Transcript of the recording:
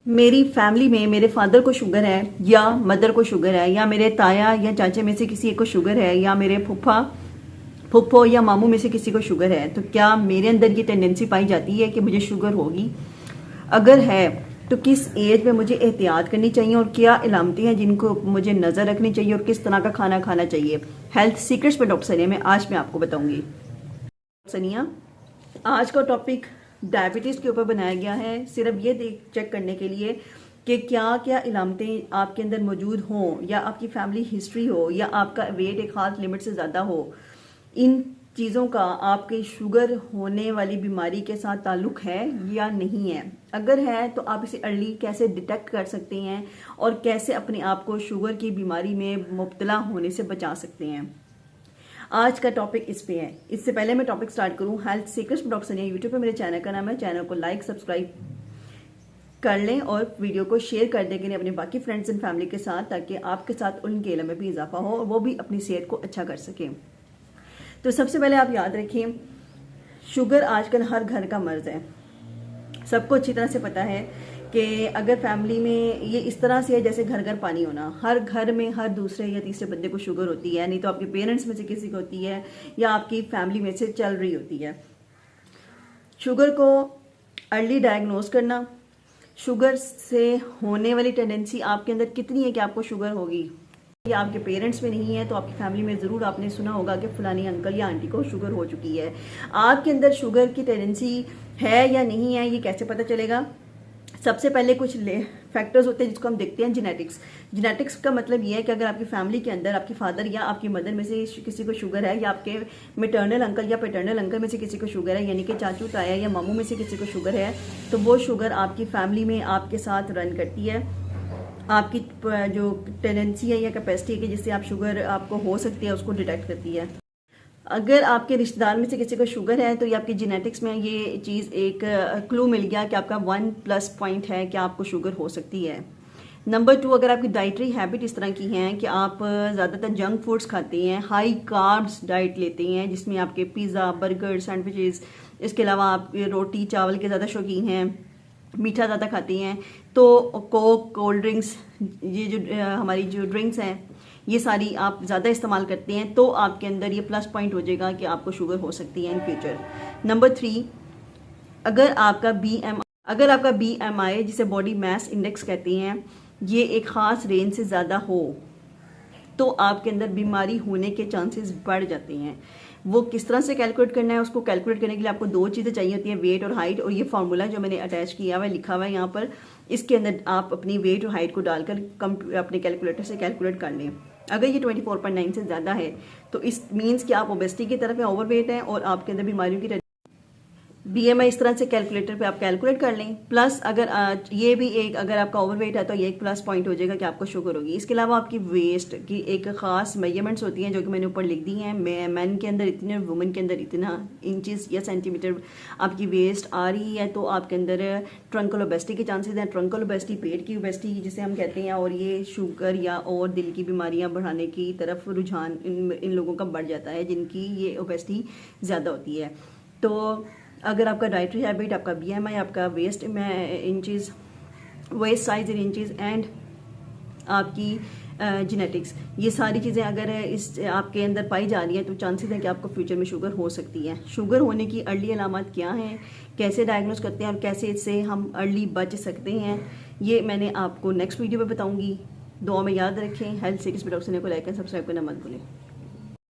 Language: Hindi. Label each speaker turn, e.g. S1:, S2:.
S1: मेरी फैमिली में मेरे फादर को शुगर है या मदर को शुगर है या मेरे ताया या चाचे में से किसी एक को शुगर है या मेरे फूफा फूफो या मामू में से किसी को शुगर है, तो क्या मेरे अंदर ये टेंडेंसी पाई जाती है कि मुझे शुगर होगी? अगर है तो किस एज में मुझे एहतियात करनी चाहिए और क्या इलामतें हैं जिनको मुझे नज़र रखनी चाहिए और किस तरह का खाना खाना चाहिए? हेल्थ सीक्रेट्स में डॉक्टर सनिया में आज मैं आपको बताऊंगी। सनिया, आज का टॉपिक डायबिटीज़ के ऊपर बनाया गया है, सिर्फ ये चेक करने के लिए कि क्या क्या इलामतें आपके अंदर मौजूद हों या आपकी फैमिली हिस्ट्री हो या आपका वेट एक खास लिमिट से ज़्यादा हो। इन चीज़ों का आपके शुगर होने वाली बीमारी के साथ ताल्लुक है या नहीं है? अगर है तो आप इसे अर्ली कैसे डिटेक्ट कर सकते हैं और कैसे अपने आप को शुगर की बीमारी में मुब्तला होने से बचा सकते हैं। आज का टॉपिक इस पे है। इससे पहले मैं टॉपिक स्टार्ट करूं, हेल्थ सीक्रेट्स डॉक्टर सनिया यूट्यूब पे मेरे चैनल का नाम है। चैनल को लाइक सब्सक्राइब कर लें और वीडियो को शेयर कर दें अपने बाकी फ्रेंड्स एंड फैमिली के साथ, ताकि आपके साथ उनके इल्म में भी इजाफा हो और वो भी अपनी सेहत को अच्छा कर सकें। तो सबसे पहले आप याद रखें, शुगर आजकल हर घर का मर्ज है। सबको अच्छी तरह से पता है कि अगर फैमिली में ये इस तरह से है जैसे घर घर पानी होना, हर घर में हर दूसरे या तीसरे बंदे को शुगर होती है, नहीं तो आपके पेरेंट्स में से किसी को होती है या आपकी फैमिली में से चल रही होती है। शुगर को अर्ली डायग्नोज करना, शुगर से होने वाली टेंडेंसी आपके अंदर कितनी है कि आपको शुगर होगी, या आपके पेरेंट्स में नहीं है तो आपकी फैमिली में ज़रूर आपने सुना होगा कि फलानी अंकल या आंटी को शुगर हो चुकी है। आपके अंदर शुगर की टेंडेंसी है या नहीं है, ये कैसे पता चलेगा? सबसे पहले कुछ फैक्टर्स होते हैं जिसको हम देखते हैं, जेनेटिक्स। जेनेटिक्स का मतलब ये है कि अगर आपकी फैमिली के अंदर आपके फादर या आपकी मदर में से किसी को शुगर है या आपके मेटर्नल अंकल या पैटर्नल अंकल में से किसी को शुगर है, यानी कि चाचू ताया या मामू में से किसी को शुगर है, तो वो शुगर आपकी फैमिली में आपके साथ रन करती है। आपकी जो टेंडेंसी है या कैपेसिटी है कि जिससे आप शुगर आपको हो सकती है उसको डिटेक्ट करती है। अगर आपके रिश्तेदार में से किसी को शुगर है तो ये आपकी जेनेटिक्स में ये चीज़ एक क्लू मिल गया कि आपका 1+ पॉइंट है कि आपको शुगर हो सकती है। नंबर 2, अगर आपकी डाइटरी हैबिट इस तरह की है कि आप ज़्यादातर जंक फूड्स खाते हैं, हाई कार्ब्स डाइट लेते हैं जिसमें आपके पिज़्ज़ा बर्गर सैंडविचेस, इसके अलावा आप रोटी चावल के ज़्यादा शौकीन हैं, मीठा ज़्यादा खाती हैं, तो कोक कोल्ड ड्रिंक्स, ये जो हमारी जो ड्रिंक्स हैं ये सारी आप ज़्यादा इस्तेमाल करते हैं, तो आपके अंदर ये प्लस पॉइंट हो जाएगा कि आपको शुगर हो सकती है इन फ्यूचर। नंबर 3, अगर आपका BMI जिसे बॉडी मास इंडेक्स कहते हैं, ये एक ख़ास रेंज से ज़्यादा हो तो आपके अंदर बीमारी होने के चांसेस बढ़ जाते हैं। वो किस तरह से कैलकुलेट करना है, उसको कैलकुलेट करने के लिए आपको 2 चीज़ें चाहिए होती हैं, वेट और हाइट। और ये फार्मूला जो मैंने अटैच किया हुआ है, लिखा हुआ है यहाँ पर, इसके अंदर आप अपनी वेट और हाइट को डालकर अपने कैलकुलेटर से कैलकुलेट कर लें। अगर ये 24.9 से ज़्यादा है तो इस मीन्स कि आप ओबेसिटी की तरफ है, ओवरवेट हैं और आपके अंदर बीमारियों की BMI इस तरह से कैलकुलेटर पे आप कैलकुलेट कर लें। प्लस अगर ये भी एक, अगर आपका ओवरवेट है तो ये एक प्लस पॉइंट हो जाएगा कि आपको शुगर होगी। इसके अलावा आपकी वेस्ट की एक ख़ास मेजरमेंट्स होती हैं जो कि मैंने ऊपर लिख दी हैं। मैन के अंदर इतने और वुमेन के अंदर इतना इंचेस या सेंटीमीटर आपकी वेस्ट आ रही है तो आपके अंदर ट्रंकल ओबेसिटी के चांसेस हैं। ट्रंकल ओबेसिटी पेट की ओबेसिटी जिसे हम कहते हैं, और ये शुगर या और दिल की बीमारियाँ बढ़ाने की तरफ रुझान इन लोगों का बढ़ जाता है जिनकी ये ओबेसिटी ज़्यादा होती है। तो अगर आपका डाइटरी हैबिट, आपका BMI, आपका waste size in inches and आपकी जेनेटिक्स, ये सारी चीज़ें अगर इस आपके अंदर पाई जा रही हैं तो चांसेस हैं कि आपको फ्यूचर में शुगर हो सकती है। शुगर होने की अर्ली अलामत क्या हैं, कैसे डायग्नोस करते हैं और कैसे इससे हम अर्ली बच सकते हैं, ये मैंने आपको नेक्स्ट वीडियो में बताऊँगी। दुआ में याद रखें। हेल्थ सीरीज पर डॉक्टर सनिया को लाइक एंड सब्सक्राइब करना मत भूलें।